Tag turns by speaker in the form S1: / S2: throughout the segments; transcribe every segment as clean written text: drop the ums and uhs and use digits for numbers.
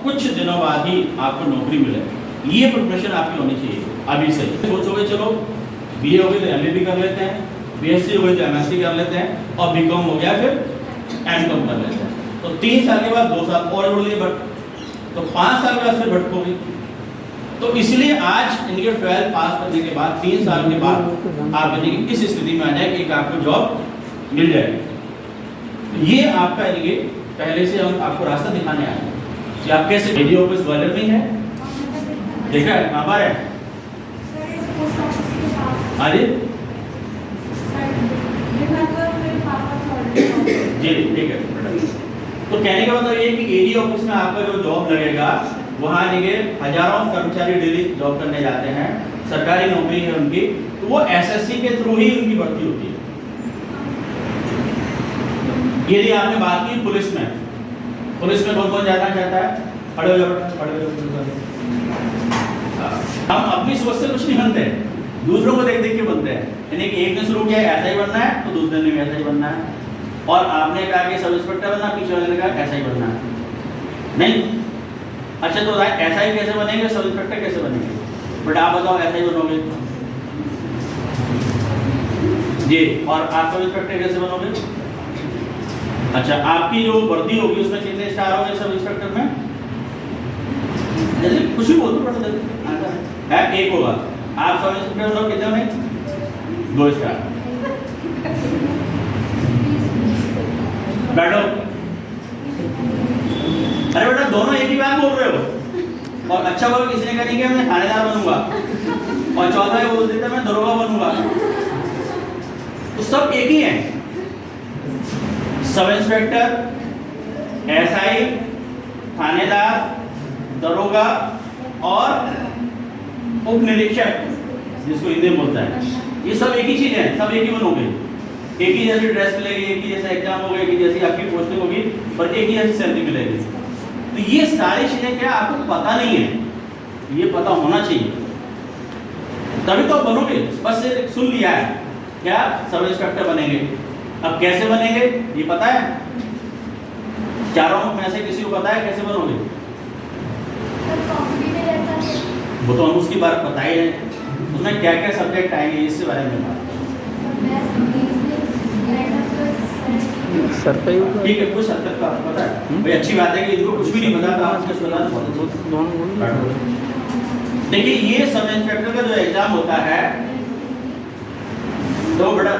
S1: कुछ दिनों बाद ही आपको नौकरी मिले, ये प्रिपरेशन आपकी होनी चाहिए अभी से। सोचोगे चलो बीए हो गई तो एमए भी कर लेते हैं, बीएससी हो गई तो एमएससी कर लेते हैं, और बीकॉम हो गया फिर एमकॉम कर लेते हैं, तो 3 साल के बाद 2 साल और जोड़ लिए बट, तो 5 साल के बाद फिर भटकोगे। तो इसलिए आज इनके 12 पास करने के बाद 3 साल के बाद आप इनकी इस स्थिति में आ जाए कि आपको जॉब मिल जाएगी। ये आपका इनके पहले से हम आपको रास्ता दिखाने आए कि आप कैसे। एडी ऑफिस ग्वालियर में है, देखा है कहाँ पर है? अरे जी ठीक है। तो कहने का मतलब ये कि एडी ऑफिस में आपका जो जॉब लगेगा वहाँ देखिए हजारों कर्मचारी डेली जॉब करने जाते हैं, सरकारी नौकरी है उनकी, तो वो एसएससी के थ्रू ही उनकी भर्ती होती है। यदि आपने बात की पुलिस में कौन जाना चाहता है? खड़े हो जाओ। हम अपनी सोच से कुछ नहीं बनते, दूसरों को देख देख के बनते हैं। यानी कि एक ने शुरू किया ऐसा ही बनना है तो दूसरे ने भी ऐसा ही बनना है, और आपने कहा कि सब इंस्पेक्टर बनना, पीछे वाले ने कहा ऐसा ही बनना है। नहीं, अच्छा तो ऐसा ही कैसे बनेंगे, सब इंस्पेक्टर कैसे बनेंगे? बट आप बताओ ऐसा ही बनोगे जी, और आप सब इंस्पेक्टर कैसे बनोगे? अच्छा, आपकी जो वर्दी होगी उसमें कितने स्टार होंगे सब इंस्पेक्टर में? जैसे खुशी बोल दो है, एक होगा। आप सब इंस्पेक्टर लोग कितने होंगे? 2 स्टार। बैठो। अरे बेटा दोनों एक ही बात बोल रहे हो। और अच्छा होगा किसी ने कहा नहीं कि मैं थानेदार बनूंगा, और चौथा ये बोल देता मैं दरोगा बनूंगा, तो सब एक ही हैं। सब इंस्पेक्टर, एसआई, थानेदार, दरोगा और उप निरीक्षक जिसको हिंदी में बोलता है, ये सब एक ही चीज है, सब एक ही बनोगे। एक ही जैसी ड्रेस मिलेगी, एक ही जैसा एग्जाम होगा, एक ही जैसी आपकी पोस्टिंग होगी, पर एक ही जैसी सैलरी मिलेगी। तो ये सारी चीजें क्या आपको पता नहीं है, ये पता होना चाहिए, तभी तो बनोगे। बस सुन लिया है क्या सब इंस्पेक्टर बनेंगे, अब कैसे बनेंगे ये पता है? चारों में से किसी को पता है कैसे बनोगे? वो तो हम उसकी बात पता ही है, उसमें क्या क्या सब्जेक्ट आएंगे इसके बारे में बात।
S2: सर
S1: ठीक है, कुछ हद तक का पता है भाई, अच्छी बात है कि इनको कुछ भी नहीं पता था। देखिए ये सब इंस्पेक्टर का जो एग्जाम होता है तो बड़ा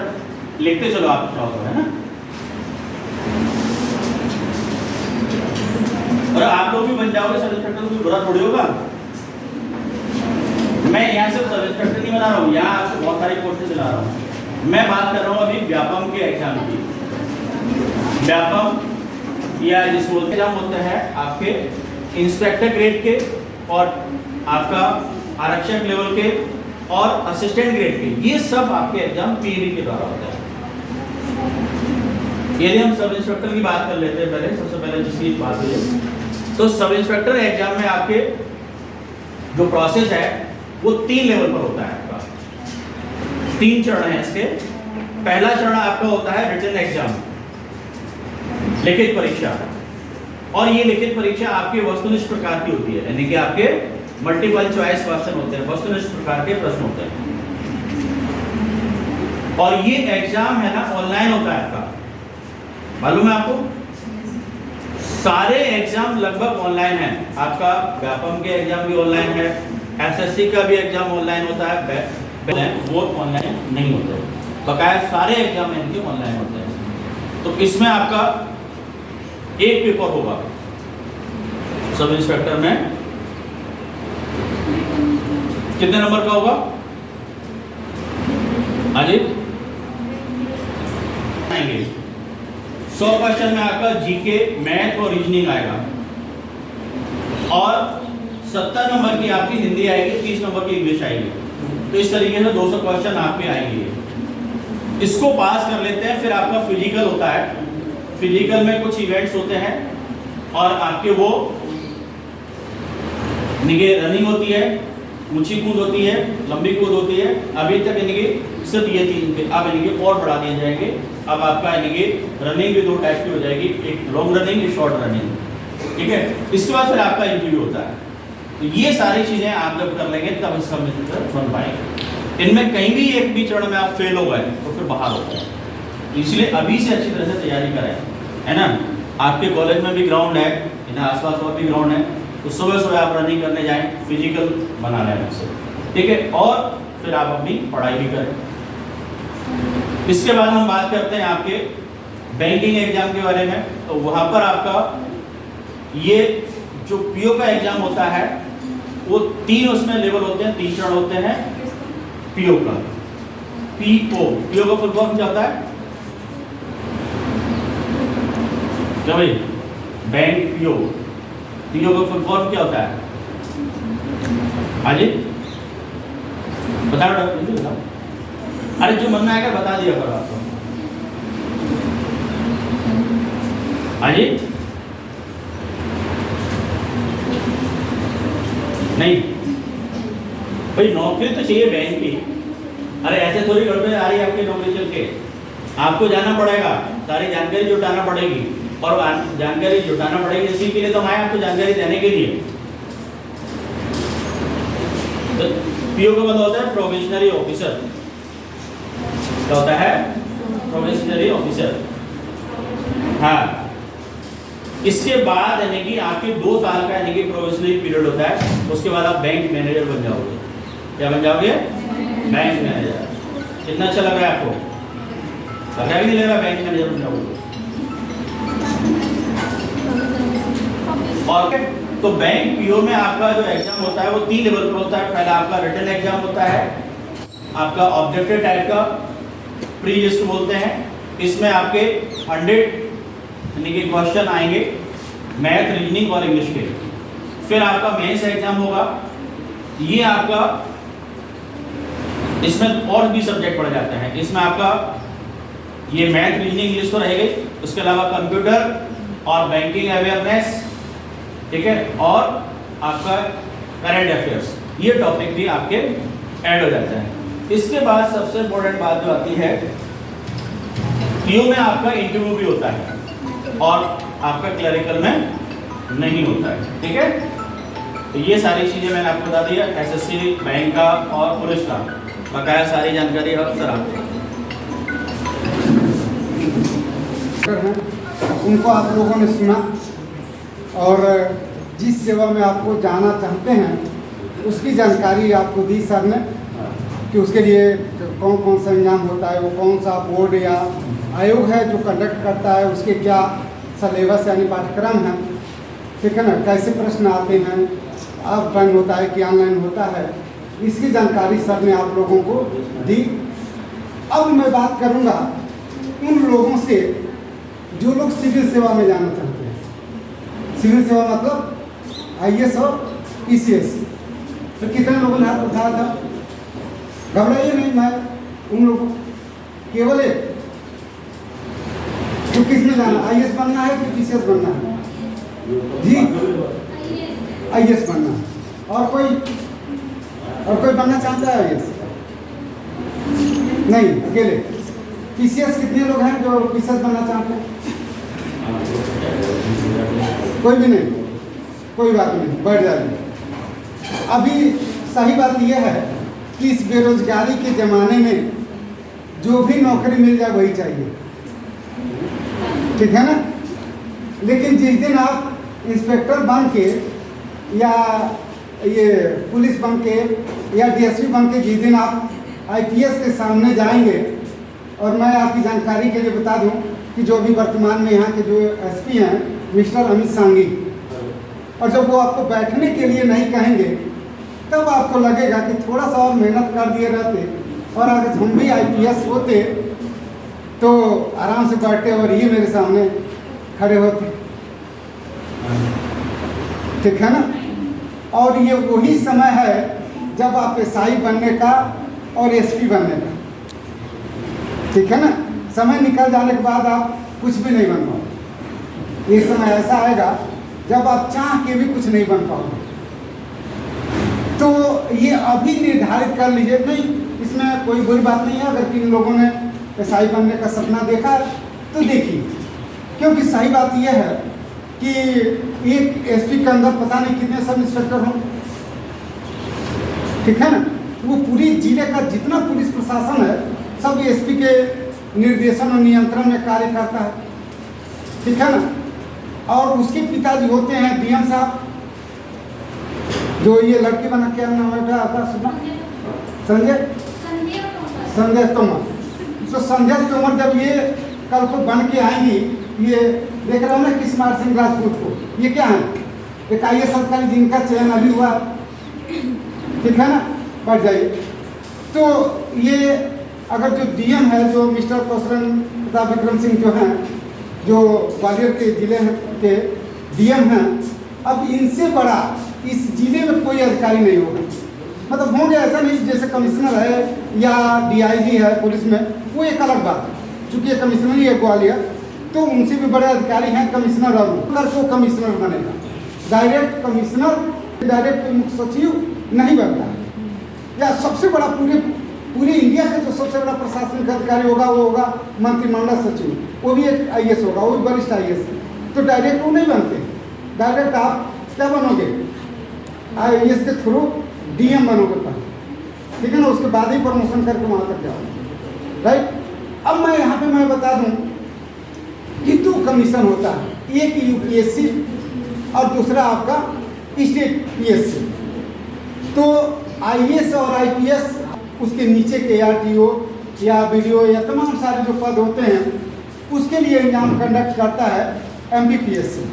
S1: लिखते चलो आप है ना, और आप लोग भी बन जाओगे सब इंस्पेक्टर, कोई बुरा थोड़ी होगा। मैं यहाँ सिर्फ सब इंस्पेक्टर नहीं बना रहा हूँ, यहाँ आपको बहुत सारी पोस्टें दिला रहा हूँ। मैं बात कर रहा हूँ अभी व्यापम के एग्जाम की। व्यापम या जिसको बोलते एग्जाम होते हैं आपके इंस्पेक्टर ग्रेड के, और आपका आरक्षक लेवल के, और असिस्टेंट ग्रेड के, ये सब आपके एग्जाम पीईटी के द्वारा होते हैं। यदि हम सब इंस्पेक्टर की बात कर लेते हैं पहले, सबसे पहले जिसकी बात हुई है, तो सब इंस्पेक्टर एग्जाम में आपके जो प्रोसेस है वो 3 लेवल पर होता है। आपका 3 चरण है इसके। पहला चरण आपका होता है रिटन एग्जाम, लिखित परीक्षा, और ये लिखित परीक्षा आपके वस्तुनिष्ठ प्रकार की होती है, यानी कि आपके मल्टीपल चॉइस क्वेश्चन होते हैं, वस्तुनिष्ठ प्रकार के प्रश्न होते हैं। और ये एग्जाम है ना ऑनलाइन होता है आपका, मालूम है आपको? सारे एग्जाम लगभग ऑनलाइन है। आपका व्यापम के एग्जाम भी ऑनलाइन है, एसएससी का भी एग्जाम ऑनलाइन होता है, वो ऑनलाइन नहीं होते, बकाया सारे एग्जाम इनके ऑनलाइन होते हैं। तो इसमें आपका एक पेपर होगा सब इंस्पेक्टर में, कितने नंबर का होगा? आगे आएंगे 100 क्वेश्चन में आपका जीके, मैथ और रीजनिंग आएगा, और 70 नंबर की आपकी हिंदी आएगी, 30 नंबर की इंग्लिश आएगी। तो इस तरीके से 200 क्वेश्चन आपके आएंगे। इसको पास कर लेते हैं, फिर आपका फिजिकल होता है। फिजिकल में कुछ इवेंट्स होते हैं, और आपके वो रनिंग होती है, ऊंची कूद होती है, लंबी कूद होती है। अभी तक इनके सिर्फ ये 3 थे, अब इनके और बढ़ा दिए जाएंगे। अब आपका इनके रनिंग भी 2 टाइप की हो जाएगी, एक लॉन्ग रनिंग, एक शॉर्ट रनिंग। ठीक है। इसके बाद फिर आपका इंटरव्यू होता है। तो ये सारी चीजें आप जब कर लेंगे तब इसका मित्र बन पाएंगे। इनमें कहीं भी एक भी चरण में आप फेल हो गए तो फिर बाहर हो गए। इसलिए अभी से अच्छी तरह से तैयारी करें, है ना। आपके कॉलेज में भी ग्राउंड है, इधर आसपास और भी ग्राउंड है, तो सुबह सुबह आप रनिंग करने जाएं, फिजिकल बना लें उससे, ठीक है। और फिर आप अपनी पढ़ाई भी करें। इसके बाद हम बात करते हैं आपके बैंकिंग एग्जाम के बारे में। तो वहाँ पर आपका ये जो पीओ का एग्जाम होता है वो 3 उसमें लेवल होते हैं, 3 चरण होते हैं पीओ का। पीओ का फुल फॉर्म क्या होता है? क्या भाई? बैंक पीओ का फुल फॉर्म क्या होता है? हाँ जी बताओ, अरे जो मन में आएगा बता दिया करो आपको। हाँ जी नहीं भाई, नौकरी तो चाहिए बैंक की। अरे ऐसे थोड़ी गड़बड़ आ रही है आपकी नौकरी चल के, आपको जाना पड़ेगा, सारी जानकारी जुटाना पड़ेगी, और जानकारी जुटाना पड़ेगी। इसी के लिए तो मैं आपको जानकारी देने के लिए। तो पीओ का मतलब होता है प्रोबेशनरी ऑफिसर। क्या होता है? Probationary officer. हाँ, इसके बाद यानी कि आपके 2 साल का यानी कि प्रोबेशनरी पीरियड होता है। उसके बाद आप बैंक मैनेजर बन जाओगे। क्या बन जाओगे? Bank manager. कितना अच्छा लग रहा है आपको? लग रहा है कि नहीं लग रहा? बैंक मैनेजर बन जाओगे। और तो बैंक पीओ में आपका जो एग्जाम होता है वो 3 लेवल पर होता है। पहला आपका रिटन एग्जाम होता है, आपका ऑब्जेक्टिव टाइप का प्री लिस्ट बोलते हैं। इसमें आपके 100 यानी कि क्वेश्चन आएंगे मैथ, रीजनिंग और इंग्लिश के। फिर आपका मेंस एग्जाम होगा, ये आपका इसमें और भी सब्जेक्ट पढ़ जाते हैं। इसमें आपका ये मैथ, रीजनिंग, इंग्लिश तो रहेगी, उसके अलावा कंप्यूटर और बैंकिंग अवेयरनेस, ठीक है, और आपका करंट अफेयर्स, ये टॉपिक भी आपके ऐड हो जाते हैं। इसके बाद सबसे इम्पोर्टेंट बात जो आती है, पीओ में आपका इंटरव्यू भी होता है और आपका क्लरिकल में नहीं होता है, ठीक है। तो ये सारी चीजें मैंने आपको बता दिया, एसएससी, बैंक का और पुलिस का बकाया सारी जानकारी हर तरह
S2: उनको आप लोगों ने सुना, और जिस सेवा में आपको जाना चाहते हैं उसकी जानकारी आपको दी सर ने, कि उसके लिए कौन कौन सा एग्जाम होता है, वो कौन सा बोर्ड या आयोग है जो कंडक्ट करता है, उसके क्या सिलेबस यानी पाठ्यक्रम है, ठीक है ना, कैसे प्रश्न आते हैं, ऑफलाइन होता है कि ऑनलाइन होता है, इसकी जानकारी सर ने आप लोगों को दी। अब मैं बात करूंगा उन लोगों से जो लोग सिविल सेवा में जाना चाहते हैं। सिविल सेवा मतलब आईएएस और पीसीएस। तो कितने लोगों ने हाथ उठाया था? घबराइए नहीं, मैं उन लोगों केवल एक, तो किसमें जाना, आईएएस बनना है कि पीसीएस बनना है? जी आईएएस बनना है। और कोई बनना चाहता है आईएएस? नहीं, अकेले। पीसीएस कितने लोग हैं जो पीसीएस बनना चाहते हैं? कोई भी नहीं, कोई बात नहीं, बढ़ जाएगी। अभी सही बात यह है कि इस बेरोजगारी के ज़माने में जो भी नौकरी मिल जाए वही चाहिए, ठीक है ना। लेकिन जिस दिन आप इंस्पेक्टर बन के या ये पुलिस बन के या डीएसपी बन के जिस दिन आप आईपीएस के सामने जाएंगे, और मैं आपकी जानकारी के लिए बता दूं कि जो भी वर्तमान में यहाँ के जो एसपी हैं मिस्टर अमित सांघी, और जब वो आपको बैठने के लिए नहीं कहेंगे तब आपको लगेगा कि थोड़ा सा और मेहनत कर दिए रहते, और अगर हम भी आईपीएस होते तो आराम से बैठते और ये मेरे सामने खड़े होते, ठीक है ना। और ये वही समय है जब आप एसआई बनने का और एसपी बनने का, ठीक है ना। समय निकल जाने के बाद आप कुछ भी नहीं बन पाओगे। ये समय ऐसा आएगा जब आप चाह के भी कुछ नहीं बन पाओगे। तो ये अभी निर्धारित कर लीजिए, नहीं इसमें कोई बुरी बात नहीं है अगर किन लोगों ने एसआई बनने का सपना देखा तो देखिए, क्योंकि सही बात यह है कि एक एसपी के अंदर पता नहीं कितने सब इंस्पेक्टर हों, ठीक है ना। वो पूरी जिले का जितना पुलिस प्रशासन है सब एसपी के निर्देशन और नियंत्रण में कार्य करता है, ठीक है ना। और उसके पिताजी होते हैं डीएम साहब, जो ये लड़की बना, क्या नाम है आपका, सुना, संजय तोमर। तो संजय तोमर जब ये कल को बन के आएंगी, ये देख रहा हूँ ना कि स्मार्ट सिंह राजपूत को, ये क्या है, एक IAS अधिकारी जिनका चयन अभी हुआ, ठीक है ना, बढ़ जाइए। तो ये अगर जो डीएम है, जो मिस्टर कौशरन प्रताप विक्रम सिंह जो हैं, जो ग्वालियर के जिले के डीएम हैं, अब इनसे बड़ा इस जिले में कोई अधिकारी नहीं होगा। मतलब होंगे ऐसा नहीं, जैसे कमिश्नर है या DIG है पुलिस में, वो एक अलग बात है, चूँकि ये कमिश्नर ही है ग्वालियर, तो उनसे भी बड़े अधिकारी हैं कमिश्नर, और अगर को कमिश्नर बनेगा, डायरेक्ट कमिश्नर, डायरेक्ट मुख्य सचिव नहीं बनता है। या सबसे बड़ा पूरे इंडिया का जो सबसे बड़ा प्रशासनिक अधिकारी होगा वो होगा मंत्रिमंडल सचिव, वो भी एक IAS होगा, वो भी वरिष्ठ IAS है। तो डायरेक्ट वो नहीं बनते, डायरेक्ट आप क्या बनोगे, IAS के थ्रू DM बनोगे पहले, ठीक है ना, उसके बाद ही प्रमोशन करके वहाँ तक जाओगे, राइट। अब मैं यहाँ पे मैं बता दूँ कि 2 कमीशन होता है, एक UPSC और दूसरा आपका स्टेट PSC। तो IAS और IPS, उसके नीचे के RTO या BDO या तमाम सारे जो पद होते हैं, उसके लिए एग्जाम कंडक्ट करता है MPPSC,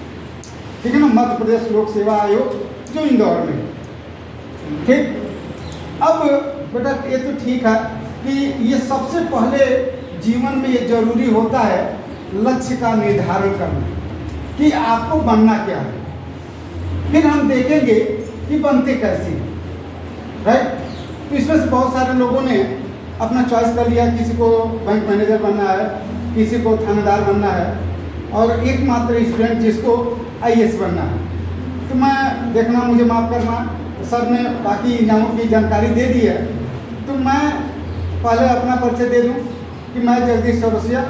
S2: ठीक है ना, मध्य प्रदेश लोक सेवा आयोग, जो इंदौर में है, ठीक। अब बेटा ये तो ठीक है कि ये सबसे पहले जीवन में ये जरूरी होता है लक्ष्य का निर्धारण करना, कि आपको बनना क्या है, फिर हम देखेंगे कि बनते कैसे हैं, राइट। तो इसमें से बहुत सारे लोगों ने अपना चॉइस कर लिया, किसी को बैंक मैनेजर बनना है, किसी को थानेदार बनना है, और एकमात्र स्टूडेंट जिसको IAS बनना है। तो मैं देखना, मुझे माफ़ करना, सर ने बाकी एग्जामों की जानकारी दे दी है, तो मैं पहले अपना परिचय दे दूं कि मैं जगदीश चौरसिया,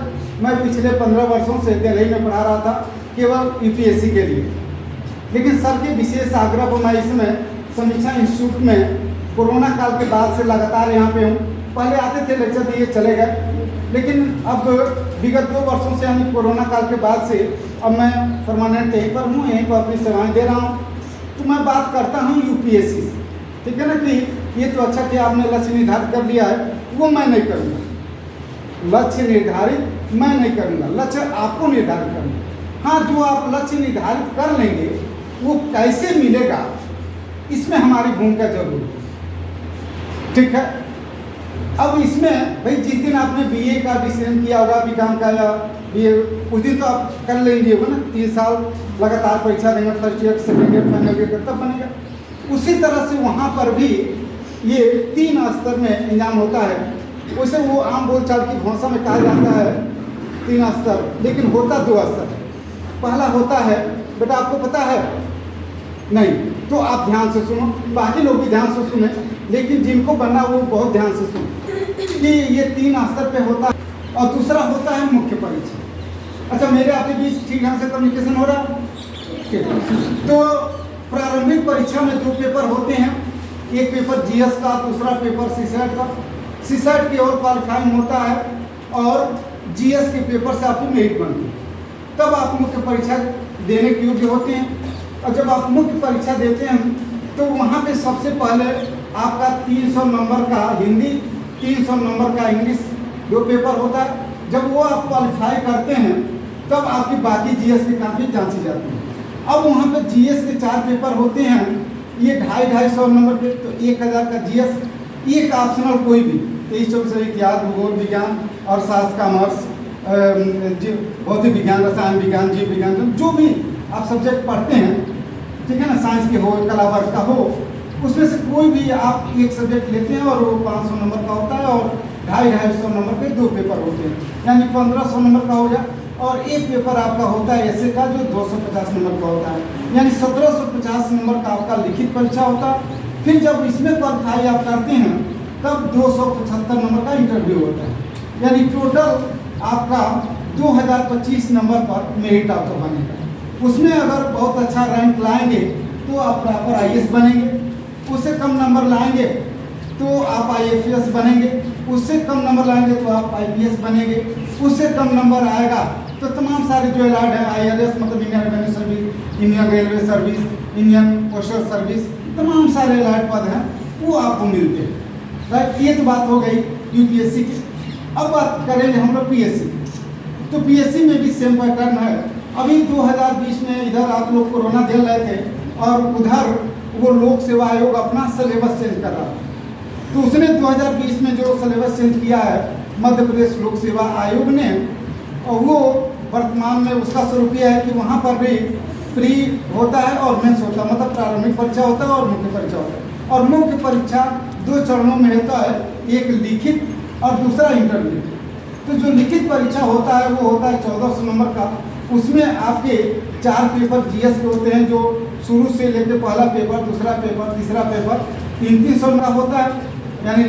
S2: मैं पिछले 15 वर्षों से दिल्ली में पढ़ा रहा था केवल UPSC के लिए, लेकिन सर के विशेष आग्रह पर मैं इसमें समीक्षा इंस्टीट्यूट में कोरोना काल के बाद से लगातार यहाँ पे हूँ। पहले आते थे, लेक्चर दिए, चले गए, लेकिन अब विगत 2 वर्षों से यानी कोरोना काल के बाद से अब मैं परमानेंट यहीं पर हूँ, यहीं पर अपनी सेवाएं दे रहा हूँ। तो मैं बात करता हूँ UPSC से, ठीक है ना, कि ये तो अच्छा कि आपने लक्ष्य निर्धारित कर लिया है, वो मैं नहीं करूँगा, लक्ष्य निर्धारित मैं नहीं करूँगा, लक्ष्य आपको निर्धारित करना। हाँ, जो आप लक्ष्य निर्धारित कर लेंगे वो कैसे मिलेगा, इसमें हमारी भूमिका जरूर है, ठीक है। अब इसमें भाई जिस दिन आपने BA का डिसीजन किया होगा, BCom का या BA, उस दिन तो आप कर लेंगे होगा ना, 3 साल लगातार परीक्षा देंगे, first year, second year, final year, तब बनेगा। उसी तरह से वहाँ पर भी ये 3 स्तर में एग्जाम होता है। वैसे वो आम बोलचाल की भाषा में कहा जाता है 3 स्तर, लेकिन होता 2 स्तर। पहला होता है, बेटा आपको पता है नहीं, तो आप ध्यान से सुनो, बाकी लोग भी ध्यान से सुने, लेकिन जिनको बनना वो बहुत ध्यान से सुनो कि ये 3 स्तर पे होता है। और दूसरा होता है मुख्य परीक्षा। अच्छा, मेरे आपके बीच ठीक ढंग से कम्युनिकेशन हो रहा है? तो प्रारंभिक परीक्षा में 2 पेपर होते हैं, एक पेपर GS का, दूसरा पेपर CSAT का। CSAT की ओर क्वालिफाइंग होता है और GS के पेपर से आपकी मेरिट बनती है, तब आप मुख्य परीक्षा देने के योग्य होते हैं। और जब आप मुख्य परीक्षा देते हैं तो वहाँ पे सबसे पहले आपका 300 नंबर का हिंदी, 300 नंबर का इंग्लिश 2 पेपर होता है। जब वो आप क्वालिफाई करते हैं तब आपकी बाकी GS की काफ़ी जांची जाती है। अब वहाँ पे GS के 4 पेपर होते हैं, ये 250-250 नंबर पे, तो 1000 का GS, एक ऑप्शनल कोई भी 23-24 इतिहास, भूगोल, विज्ञान और साइंस, कॉमर्स, भौतिक विज्ञान, रसायन विज्ञान, जीव विज्ञान, जो भी आप सब्जेक्ट पढ़ते हैं, ठीक है ना, साइंस के हो, कला वर्ग का हो, उसमें से कोई भी आप एक सब्जेक्ट लेते हैं और वो 500 नंबर का होता है और 250-250 नंबर के 2 पेपर होते हैं, यानी 1500 नंबर का हो गया। और एक पेपर आपका होता है ऐसे का जो 250 नंबर का होता है, यानी 1750 नंबर का आपका लिखित परीक्षा होता है। फिर जब इसमें क्वालिफाई आप करते हैं तब 275 नंबर का इंटरव्यू होता है, यानी टोटल आपका 2025 नंबर पर मेरिट आपका बनेगा। उसमें अगर बहुत अच्छा रैंक लाएंगे तो आप प्रॉपर आईएएस बनेंगे, उससे कम नंबर लाएंगे तो आप आईएफएस बनेंगे, उससे कम नंबर लाएंगे तो आप आईपीएस बनेंगे, उससे कम नंबर आएगा तो तमाम सारे जो अलॉट है आईआरएस मतलब Indian revenue service, Indian railway service, Indian postal service, तमाम सारे अलॉट पद हैं वो आपको मिलते हैं। राइट, ये तो बात हो गई यूपीएससी की। अब बात करेंगे हम लोग पीएससी। तो पीएससी में भी सेम पैटर्न है। अभी 2020 में इधर आप लोग कोरोना झेल रहे थे और उधर वो लोक सेवा आयोग अपना सिलेबस चेंज कर रहा था। तो उसने 2020 में जो सिलेबस चेंज किया है मध्य प्रदेश लोक सेवा आयोग ने, और वो वर्तमान में उसका स्वरूप यह है कि वहाँ पर भी प्री होता है और मेंस होता है, मतलब प्रारंभिक परीक्षा होता है और मुख्य परीक्षा होता है। और मुख्य परीक्षा 2 चरणों में होता है, एक लिखित और दूसरा इंटरव्यू। तो जो लिखित परीक्षा होता है वो होता है 1400 नंबर का। उसमें आपके 4 पेपर जीएस के होते हैं, जो शुरू से लेकर पहला पेपर, दूसरा पेपर, तीसरा पेपर 300 का होता है, यानी